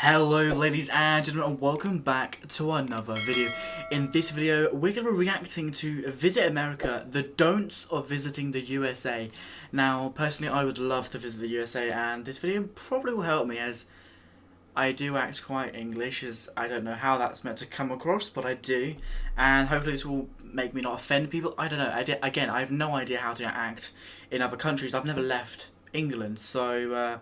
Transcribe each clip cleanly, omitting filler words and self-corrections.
Hello ladies and gentlemen, and welcome back to another video. In this video we're going to be reacting to Visit America, the don'ts of visiting the USA. Now personally I would love to visit the USA, and this video probably will help me as I do act quite English, as I don't know how that's meant to come across, but I do, and hopefully this will make me not offend people. I don't know, again I have no idea how to act in other countries. I've never left England, so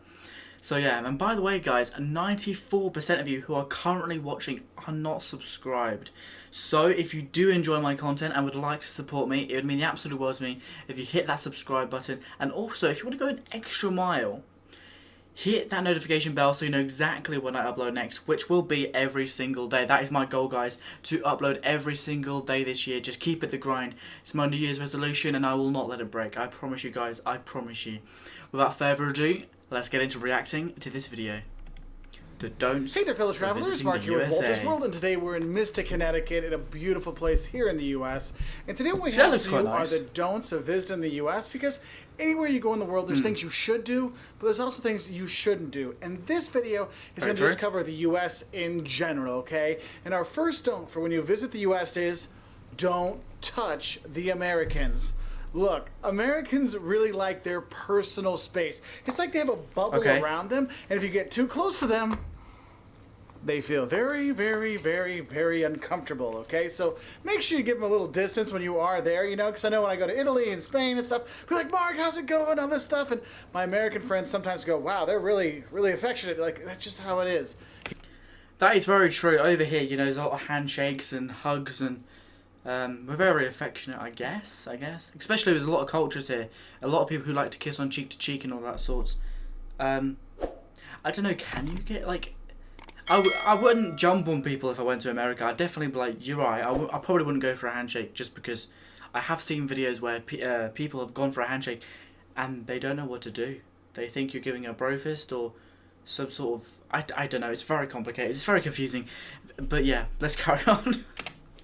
yeah, and by the way guys, 94% of you who are currently watching are not subscribed. So if you do enjoy my content and would like to support me, it would mean the absolute world to me if you hit that subscribe button. And also, if you want to go an extra mile, hit that notification bell so you know exactly when I upload next, which will be every single day. That is my goal, guys, to upload every single day this year. Just keep it the grind. It's my New Year's resolution and I will not let it break. I promise you guys, I promise you. Without further ado, let's get into reacting to this video. The don'ts. Hey there, fellow travelers. Mark here with Walter's World, and today we're in Mystic, Connecticut, in a beautiful place here in the U.S. And today what we have for you are the don'ts of visiting the U.S. because anywhere you go in the world, there's things you should do, but there's also things you shouldn't do. And this video is going to just cover the U.S. in general, okay? And our first don't for when you visit the U.S. is don't touch the Americans. Look, Americans really like their personal space. It's like they have a bubble around them, and if you get too close to them, they feel very, very, very, very uncomfortable, okay? So make sure you give them a little distance when you are there, you know, because I know when I go to Italy and Spain and stuff, we're like, Mark, how's it going, all this stuff? And my American friends sometimes go, wow, they're really, really affectionate. Like, that's just how it is. That is very true. Over here, you know, there's a lot of handshakes and hugs, and we're very affectionate, I guess. Especially with a lot of cultures here. A lot of people who like to kiss on cheek to cheek and all that sorts. I don't know, can you get, like... I wouldn't jump on people if I went to America. I'd definitely be like, you're right, I probably wouldn't go for a handshake, just because I have seen videos where people have gone for a handshake and they don't know what to do. They think you're giving a bro fist or some sort of... I don't know, it's very complicated, it's very confusing. But yeah, let's carry on.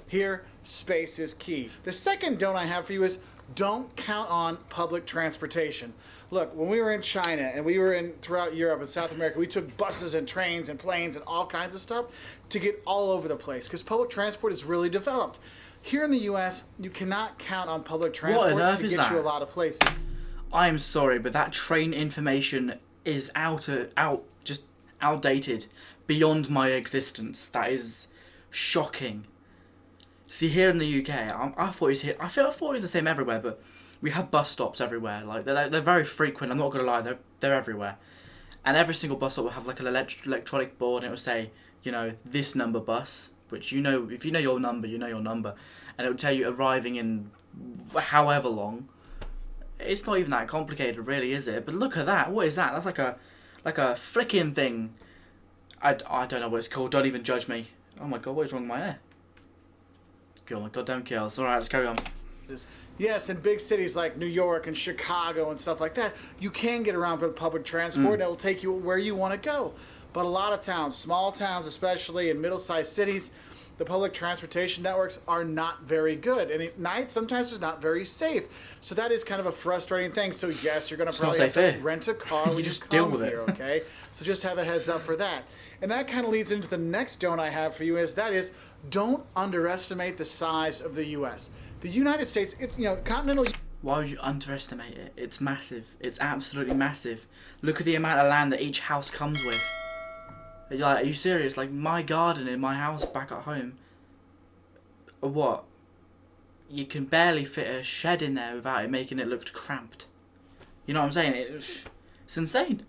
Here, space is key. The second don't I have for you is don't count on public transportation. Look, when we were in China and we were throughout Europe and South America, we took buses and trains and planes and all kinds of stuff to get all over the place because public transport is really developed. Here in the U.S., you cannot count on public transport to get you a lot of places. I am sorry, but that train information is just outdated beyond my existence. That is shocking. See, here in the UK, I thought it was the same everywhere, but we have bus stops everywhere. Like they're very frequent. I'm not gonna lie, they're everywhere, and every single bus stop will have like an electronic board, and it will say, you know, this number bus, which, you know, if you know your number, you know your number, and it will tell you arriving in however long. It's not even that complicated, really, is it? But look at that. What is that? That's like a flicking thing. I don't know what it's called. Don't even judge me. Oh my god, what is wrong with my hair? Kill my goddamn kills. Alright, let's carry on. Yes, in big cities like New York and Chicago and stuff like that, you can get around with public transport and it'll take you where you want to go. But a lot of towns, small towns especially, in middle-sized cities, the public transportation networks are not very good. And at night, sometimes it's not very safe. So that is kind of a frustrating thing. So yes, you're going to probably have to rent a car when you just deal with it, okay? So just have a heads up for that. And that kind of leads into the next don't I have for you is don't underestimate the size of the U.S. The United States, it's, you know, continental... Why would you underestimate it? It's massive. It's absolutely massive. Look at the amount of land that each house comes with. Like, are you serious? Like, my garden in my house back at home, what? You can barely fit a shed in there without it making it look cramped. You know what I'm saying? It's insane.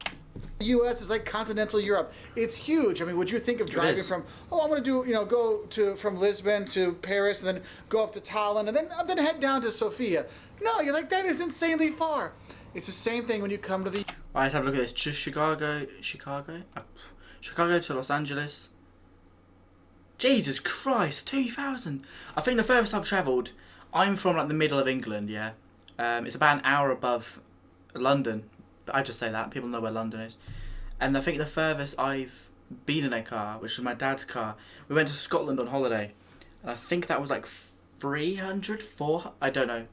The U.S. is like continental Europe. It's huge. I mean, would you think of driving from, oh, I'm going to do, you know, from Lisbon to Paris, and then go up to Tallinn, and then head down to Sofia? No, you're like, that is insanely far. It's the same thing when you come to the... All right, let's have a look at this. Just Chicago to Los Angeles. Jesus Christ, 2,000. I think the furthest I've travelled, I'm from like the middle of England, yeah. It's about an hour above London. I just say that, people know where London is. And I think the furthest I've been in a car, which was my dad's car, we went to Scotland on holiday. And I think that was like 300, 400, I don't know.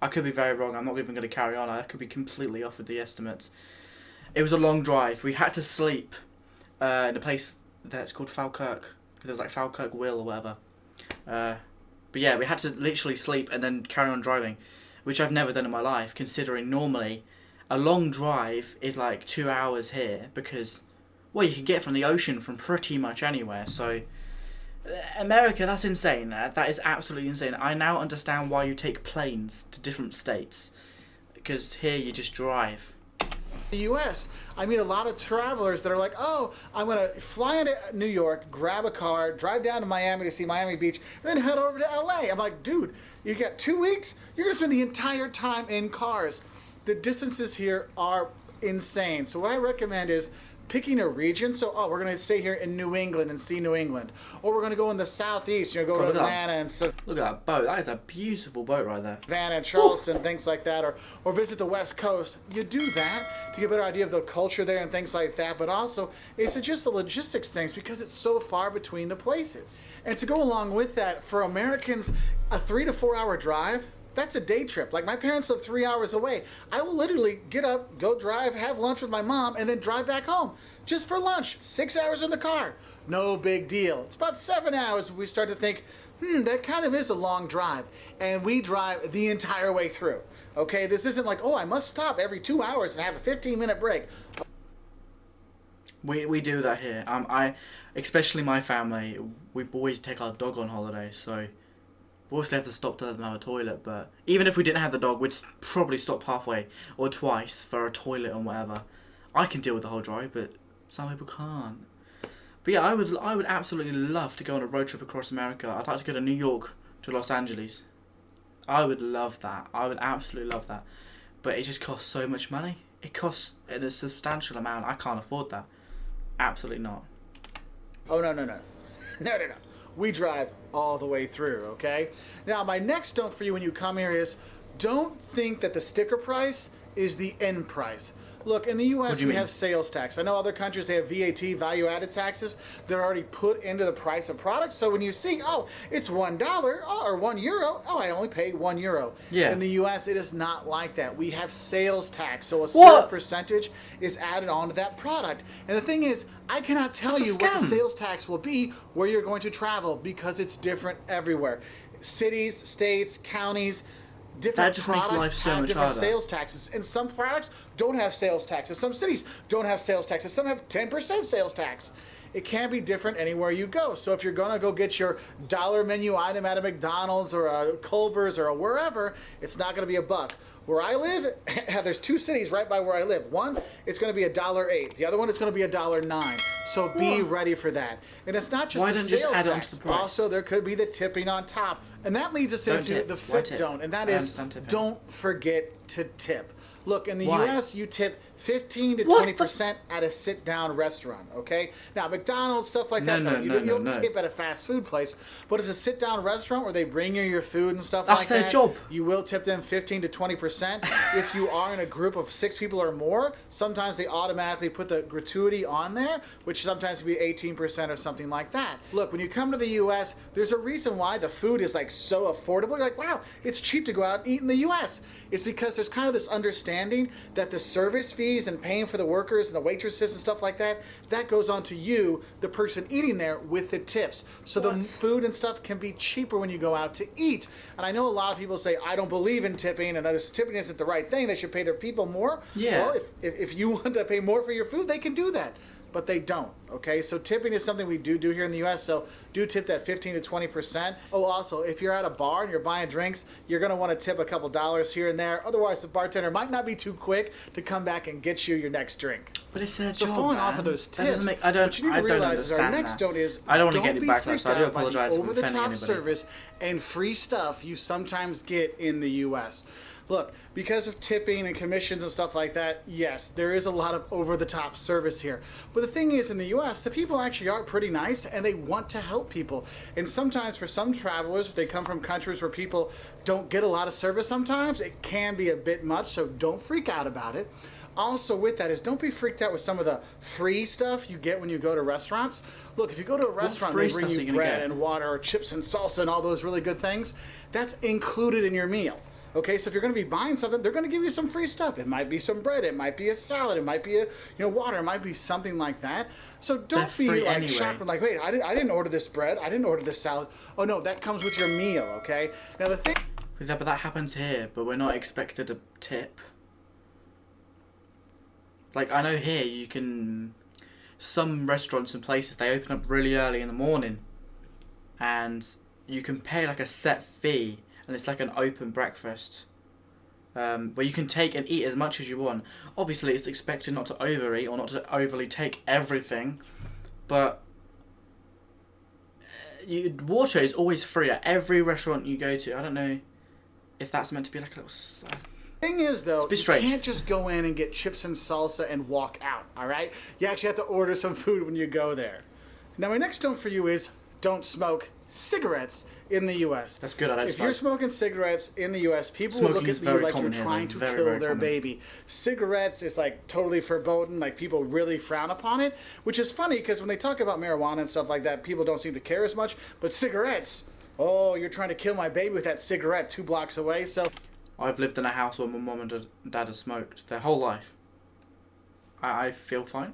I could be very wrong, I'm not even going to carry on. I could be completely off with the estimates. It was a long drive, we had to sleep in a place that's called Falkirk. There was like Falkirk Will or whatever. But yeah, we had to literally sleep and then carry on driving, which I've never done in my life, considering normally a long drive is like 2 hours here because, well, you can get from the ocean from pretty much anywhere. So, America, that's insane. That is absolutely insane. I now understand why you take planes to different states, because here you just drive. The U.S. I meet a lot of travelers that are like, oh, I'm going to fly into New York, grab a car, drive down to Miami to see Miami Beach, then head over to L.A. I'm like, dude, you got 2 weeks? You're going to spend the entire time in cars. The distances here are insane. So what I recommend is picking a region. So, oh, we're going to stay here in New England and see New England. Or we're going to go in the southeast, go to Atlanta and stuff. Look at that boat. That is a beautiful boat right there. Savannah and Charleston, things like that. Or visit the West Coast. You do that to get a better idea of the culture there and things like that. But also, it's just the logistics things because it's so far between the places. And to go along with that, for Americans, a 3 to 4 hour drive, that's a day trip. Like, my parents live 3 hours away. I will literally get up, go drive, have lunch with my mom, and then drive back home. Just for lunch. 6 hours in the car. No big deal. It's about 7 hours we start to think, that kind of is a long drive. And we drive the entire way through. Okay? This isn't like, oh, I must stop every 2 hours and have a 15-minute break. We do that here. Especially my family, we always take our dog on holiday, so we also have to stop to let them have a toilet, but even if we didn't have the dog, we'd probably stop halfway or twice for a toilet or whatever. I can deal with the whole drive, but some people can't. But yeah, I would absolutely love to go on a road trip across America. I'd like to go to New York to Los Angeles. I would love that. I would absolutely love that. But it just costs so much money. It costs a substantial amount. I can't afford that. Absolutely not. Oh, no. No. We drive all the way through, okay? Now, my next don't for you when you come here is don't think that the sticker price is the end price. Look, in the U.S., we have sales tax. I know other countries, they have VAT, value-added taxes. They're already put into the price of products. So when you see, oh, it's $1 or €1, oh, I only pay €1. Yeah. In the U.S., it is not like that. We have sales tax. So a certain percentage is added onto that product. And the thing is, I cannot tell you what the sales tax will be where you're going to travel because it's different everywhere. Cities, states, counties, different products have different sales taxes. And some products don't have sales taxes. Some cities don't have sales taxes. Some have 10% sales tax. It can be different anywhere you go. So if you're going to go get your dollar menu item at a McDonald's or a Culver's or a wherever, it's not going to be $1. Where I live, there's 2 cities right by where I live. One, it's going to be $1.08. The other one, it's going to be $1.09. So be ready for that. And it's not just the sales tax. On to the price? Also, there could be the tipping on top. And that leads us into the fifth don't. And that is, don't forget to tip. Look, in the U.S., you tip 15 to 20% at a sit-down restaurant, okay? Now, McDonald's, stuff like that, you don't tip at a fast food place. But if it's a sit-down restaurant where they bring you your food and stuff like that, that's their job. You will tip them 15 to 20%. If you are in a group of 6 people or more, sometimes they automatically put the gratuity on there, which sometimes can be 18% or something like that. Look, when you come to the U.S., there's a reason why the food is like so affordable. You're like, wow, it's cheap to go out and eat in the U.S. It's because there's kind of this understanding that the service fees and paying for the workers and the waitresses and stuff like that, that goes on to you, the person eating there, with the tips. So the food and stuff can be cheaper when you go out to eat. And I know a lot of people say, I don't believe in tipping, and tipping isn't the right thing. They should pay their people more. Yeah. Well, if you want to pay more for your food, they can do that. But they don't, okay? So tipping is something we do here in the U.S., so do tip that 15 to 20%. Oh, also, if you're at a bar and you're buying drinks, you're going to want to tip a couple dollars here and there. Otherwise, the bartender might not be too quick to come back and get you your next drink. But it's their job, So falling off of those tips, what you need to realize is our next don't is, I don't want to get any backlash, so I do apologize for offending anybody. Over-the-top service and free stuff you sometimes get in the U.S. Look, because of tipping and commissions and stuff like that, yes, there is a lot of over-the-top service here. But the thing is, in the U.S., the people actually are pretty nice, and they want to help people. And sometimes for some travelers, if they come from countries where people don't get a lot of service sometimes, it can be a bit much, so don't freak out about it. Also with that is, don't be freaked out with some of the free stuff you get when you go to restaurants. Look, if you go to a restaurant, they bring you bread and water or chips and salsa and all those really good things. That's included in your meal. Okay, so if you're going to be buying something, they're going to give you some free stuff. It might be some bread, it might be a salad, it might be a water, it might be something like that. So don't be like anyway. Shopping like, wait, I didn't order this bread, I didn't order this salad. Oh no, that comes with your meal. Okay. Now the thing. Yeah, but that happens here, but we're not expected a tip. Like, I know here you can... Some restaurants and places, they open up really early in the morning. And you can pay like a set fee, and it's like an open breakfast. Where you can take and eat as much as you want. Obviously, it's expected not to overeat or not to overly take everything. But... water is always free at every restaurant you go to. I don't know if that's meant to be like a little... Thing is, though, you can't just go in and get chips and salsa and walk out, all right? You actually have to order some food when you go there. Now, my next don't for you is don't smoke cigarettes in the U.S. That's good. I don't If smoke. you're smoking cigarettes in the U.S., people will look at you like you're trying to kill their baby. Cigarettes is like totally forbidden. Like people really frown upon it, which is funny because when they talk about marijuana and stuff like that, people don't seem to care as much. But cigarettes, oh, you're trying to kill my baby with that cigarette 2 blocks away. So I've lived in a house where my mum and dad have smoked their whole life. I feel fine.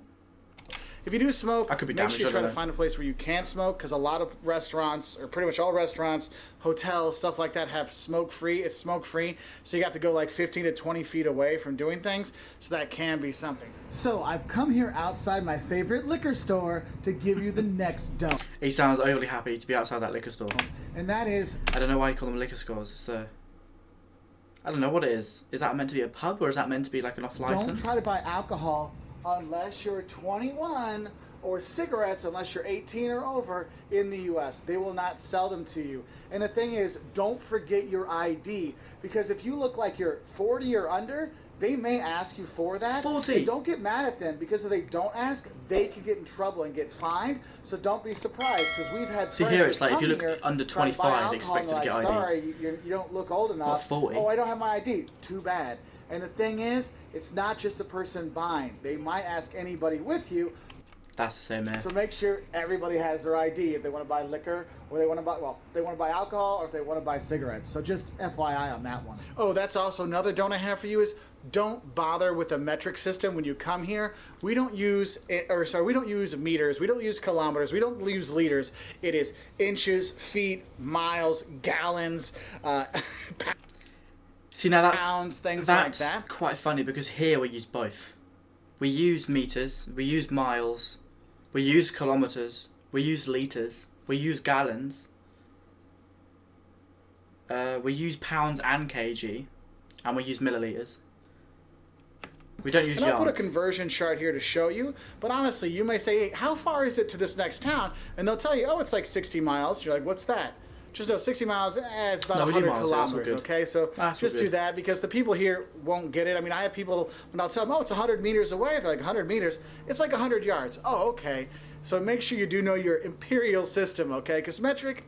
If you do smoke, I could be make sure you try to find a place where you can smoke, because a lot of restaurants, or pretty much all restaurants, hotels, stuff like that, have smoke-free. It's smoke-free, so you have to go like 15 to 20 feet away from doing things, so that can be something. So I've come here outside my favorite liquor store to give you the next don't. He sounds overly happy to be outside that liquor store. And that is... I don't know why you call them liquor stores. It's I don't know what it is. Is that meant to be a pub, or is that meant to be like an off-license? Don't try to buy alcohol unless you're 21, or cigarettes unless you're 18 or over in the U.S. They will not sell them to you. And the thing is, don't forget your ID, because if you look like you're 40 or under, they may ask you for that. 40. And don't get mad at them, because if they don't ask, they could get in trouble and get fined. So don't be surprised, because we've had See, here it's like if you look under 25, expected to get ID. Sorry, you don't look old enough. Not 40. Oh, I don't have my ID. Too bad. And the thing is, it's not just the person buying. They might ask anybody with you. That's the same there. So make sure everybody has their ID if they want to buy liquor, or they want to buy alcohol, or if they want to buy cigarettes. So just FYI on that one. Oh, that's also another don't I have for you is don't bother with a metric system when you come here. We don't use meters, we don't use kilometers, we don't use liters. It is inches, feet, miles, gallons, See, now pounds, things like that. That's quite funny, because here we use both. We use meters, we use miles, we use kilometers, we use liters, we use gallons, we use pounds and kg, and we use milliliters. We don't use yards. I'll put a conversion chart here to show you, but honestly, you may say, hey, how far is it to this next town? And they'll tell you, oh, it's like 60 miles. You're like, what's that? Just know 60 miles, it's about 100 kilometers, okay? So just do that, because the people here won't get it. I mean, I have people, when I'll tell them, oh, it's 100 meters away, they're like, 100 meters? It's like 100 yards. Oh, okay. So make sure you do know your imperial system, okay? Because metric,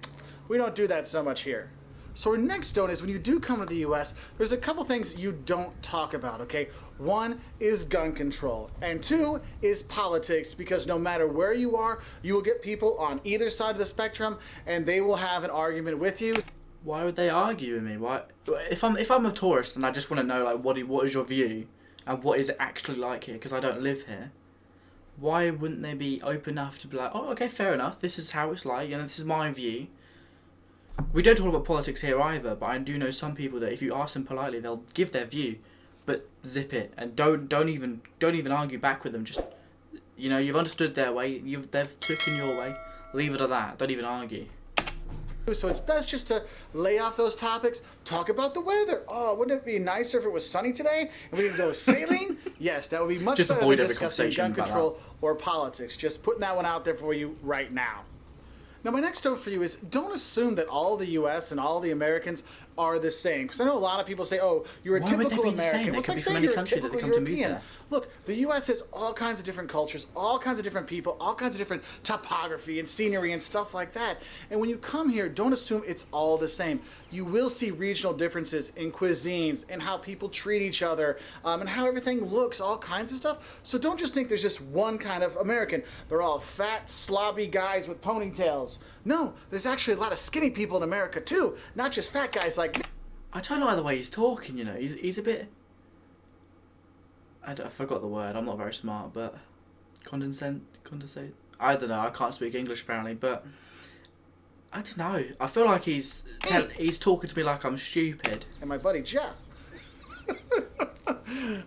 we don't do that so much here. So our next don't is, when you do come to the U.S., there's a couple things you don't talk about, okay? One is gun control, and 2 is politics, because no matter where you are, you will get people on either side of the spectrum, and they will have an argument with you. Why would they argue with me? Why? If I'm a tourist and I just want to know, like, what is your view, and what is it actually like here, because I don't live here, why wouldn't they be open enough to be like, oh, okay, fair enough, this is how it's like, and this is my view. We don't talk about politics here either, but I do know some people that if you ask them politely, they'll give their view, but zip it, and don't even argue back with them. Just, you've understood their way, they've taken your way. Leave it at that. Don't even argue. So it's best just to lay off those topics. Talk about the weather. Oh, wouldn't it be nicer if it was sunny today and we could go sailing? Yes, that would be much better than discussing gun control or politics. Just putting that one out there for you right now. Now, my next note for you is, don't assume that all the U.S. and all the Americans are the same. Because I know a lot of people say, oh, you're a typical American. It could be from any country that they come to move there. Look, the U.S. has all kinds of different cultures, all kinds of different people, all kinds of different topography and scenery and stuff like that. And when you come here, don't assume it's all the same. You will see regional differences in cuisines and how people treat each other, and how everything looks, all kinds of stuff. So don't just think there's just one kind of American. They're all fat, slobby guys with ponytails. No, there's actually a lot of skinny people in America too, not just fat guys like me. I don't like the way he's talking, you know. He's a bit... I forgot the word. I'm not very smart, but... Condensate? I don't know. I can't speak English, apparently, but... I don't know. I feel like he's talking to me like I'm stupid. And my buddy Jeff.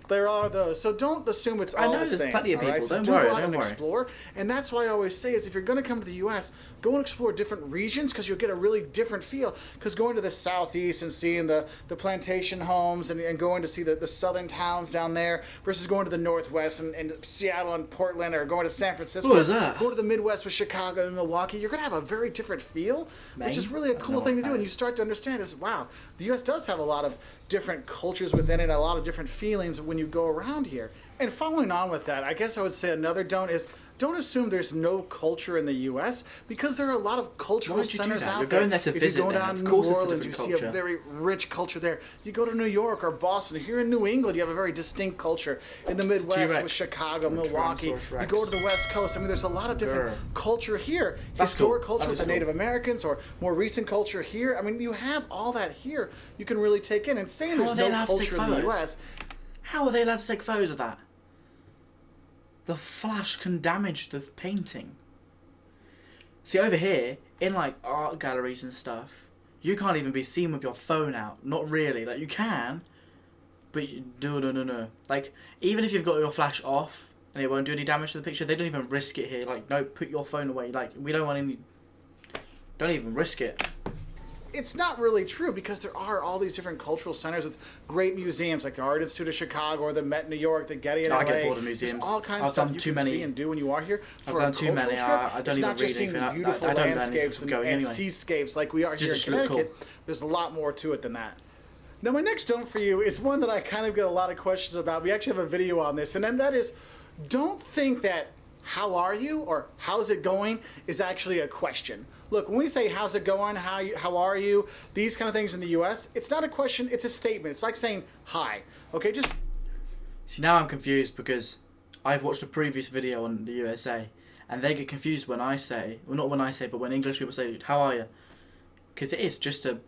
There are those, so don't assume it's all the same. There's plenty of people. Right? So Don't worry. Go out and explore, and that's why I always say is if you're going to come to the U.S., go and explore different regions because you'll get a really different feel. Because going to the southeast and seeing the plantation homes and going to see the southern towns down there versus going to the northwest and Seattle and Portland or going to San Francisco. What is that? Go to the Midwest with Chicago and Milwaukee. You're going to have a very different feel, which is really a cool thing to do. And you start to understand is wow, the U.S. does have a lot of different cultures within it, a lot of different feelings when you go around here. And following on with that, I guess I would say another don't assume there's no culture in the U.S. because there are a lot of cultural centers out there. You're going there to visit. If you go down to New Orleans, you see a very rich culture there. You go to New York or Boston. Here in New England, you have a very distinct culture. In the Midwest, with Chicago, Milwaukee, you go to the West Coast. I mean, there's a lot of different culture here. Historic culture with the Native Americans or more recent culture here. I mean, you have all that here. You can really take in. And saying there's no culture in the U.S. How are they allowed to take photos of that? The flash can damage the painting. See, over here, in like art galleries and stuff, you can't even be seen with your phone out. Not really. Like, you can, but no. Like, even if you've got your flash off and it won't do any damage to the picture, they don't even risk it here. Like, no, put your phone away. Like, we don't want any... Don't even risk it. It's not really true because there are all these different cultural centers with great museums like the Art Institute of Chicago or the Met in New York, the Getty in LA. I get bored of museums. There's all kinds of stuff you can see and do when you are here. I've done too many. I don't even read anything. I don't know anything going anyway. Seascapes like we are here in Connecticut. Cool. There's a lot more to it than that. Now, my next don't for you is one that I kind of get a lot of questions about. We actually have a video on this, and then that is, don't think that how are you or how's it going is actually a question. Look, when we say how's it going, how are you, these kind of things in the U.S., it's not a question, it's a statement. It's like saying hi. Okay, just... See, now I'm confused because I've watched a previous video on the USA and they get confused when I say, well, not when I say, but when English people say, how are you? Because it's just a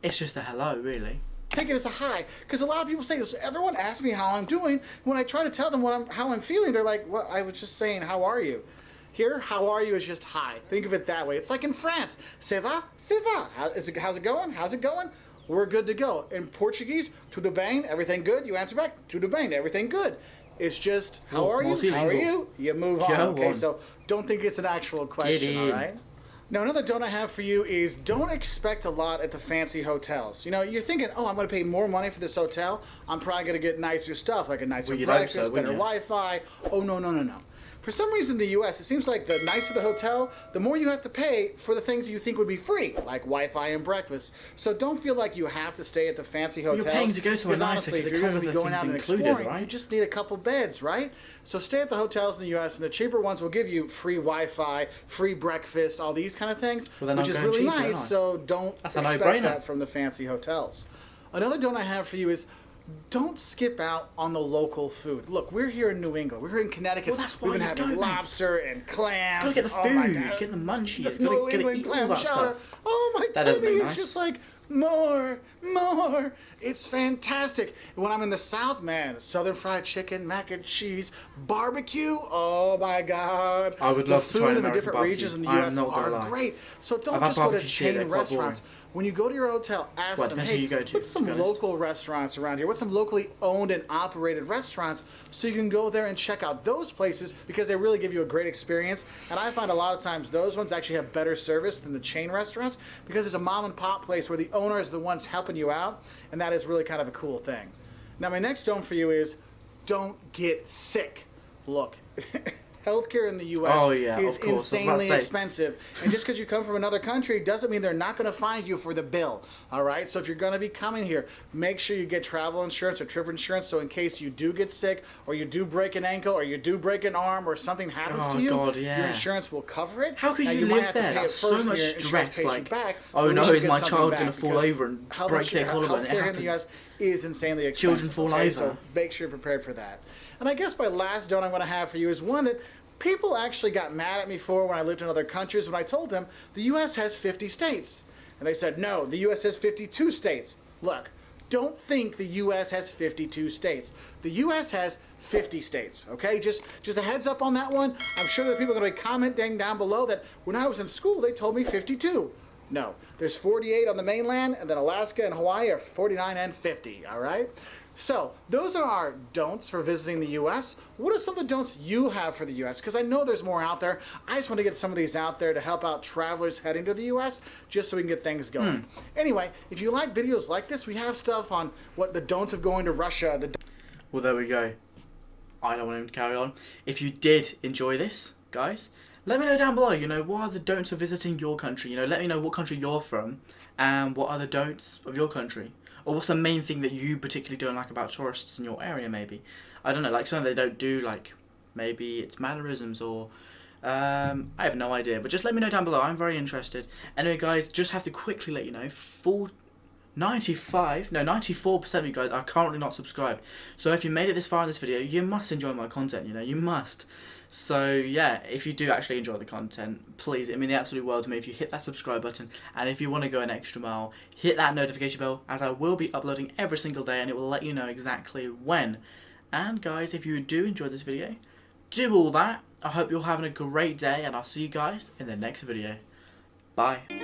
hello, really. Take it as a hi, because a lot of people say this. Everyone asks me how I'm doing. When I try to tell them how I'm feeling, they're like, "Well, I was just saying, how are you?" Here, how are you is just hi. Think of it that way. It's like in France, ça va, ça va. How's it going? How's it going? We're good to go. In Portuguese, tudo bem, everything good. You answer back, tudo bem, everything good. It's just, how are you? How are you? You move on. Okay, so don't think it's an actual question, all right? Now, another don't I have for you is don't expect a lot at the fancy hotels. You know, you're thinking, oh, I'm going to pay more money for this hotel. I'm probably going to get nicer stuff, like a nicer breakfast, better Wi-Fi. Oh, no. For some reason in the U.S., it seems like the nicer the hotel, the more you have to pay for the things you think would be free, like Wi-Fi and breakfast. So don't feel like you have to stay at the fancy hotels. You're paying to go somewhere nicer because it comes with the things included, right? You just need a couple beds, right? So stay at the hotels in the U.S., and the cheaper ones will give you free Wi-Fi, free breakfast, all these kind of things, which is really nice, so don't expect that from the fancy hotels. Another don't I have for you is don't skip out on the local food. Look, we're here in New England. We're here in Connecticut. Well, that's why we've been having lobster and clams. Gotta get the food. Get the munchies. Gotta eat all that stuff. Oh, my tummy is just like, more. It's fantastic. When I'm in the South, man, Southern fried chicken, mac and cheese, barbecue. Oh my God! I would love to try the food in the different regions in the U.S. are great. So don't just go to chain restaurants. When you go to your hotel, ask them, hey, what's some local restaurants around here? What's some locally owned and operated restaurants? So you can go there and check out those places because they really give you a great experience. And I find a lot of times those ones actually have better service than the chain restaurants because it's a mom and pop place where the owner is the ones helping you out. And that is really kind of a cool thing. Now, my next don't for you is don't get sick. Look. Healthcare in the U.S. Is insanely expensive. And just because you come from another country doesn't mean they're not going to find you for the bill. All right? So if you're going to be coming here, make sure you get travel insurance or trip insurance so in case you do get sick or you do break an ankle or you do break an arm or something happens to you, your insurance will cover it. How can you live there? That's so much stress. Like, oh no, is my child going to fall over and break their collarbone? Healthcare in the U.S. is insanely expensive. Children fall over. So make sure you're prepared for that. And I guess my last don't I'm going to have for you is one that people actually got mad at me for when I lived in other countries when I told them the U.S. has 50 states. And they said, no, the U.S. has 52 states. Look, don't think the U.S. has 52 states. The U.S. has 50 states, okay? Just a heads up on that one. I'm sure that people are going to be commenting down below that when I was in school, they told me 52. No, there's 48 on the mainland, and then Alaska and Hawaii are 49 and 50, all right? So, those are our don'ts for visiting the U.S. What are some of the don'ts you have for the U.S.? Because I know there's more out there. I just want to get some of these out there to help out travelers heading to the U.S., just so we can get things going. Anyway, if you like videos like this, we have stuff on what the don'ts of going to Russia. Well, there we go. I don't want him to carry on. If you did enjoy this, guys, let me know down below, you know, what are the don'ts of visiting your country? You know, let me know what country you're from and what are the don'ts of your country. Or what's the main thing that you particularly don't like about tourists in your area, maybe? I don't know, like something they don't do, like maybe it's mannerisms or... I have no idea, but just let me know down below. I'm very interested. Anyway, guys, just have to quickly let you know, 94% of you guys are currently not subscribed. So if you made it this far in this video, you must enjoy my content, you know, you must. So yeah, if you do actually enjoy the content, please, it means the absolute world to me if you hit that subscribe button, and if you want to go an extra mile, hit that notification bell, as I will be uploading every single day and it will let you know exactly when. And guys, if you do enjoy this video, do all that. I hope you're having a great day, and I'll see you guys in the next video. Bye.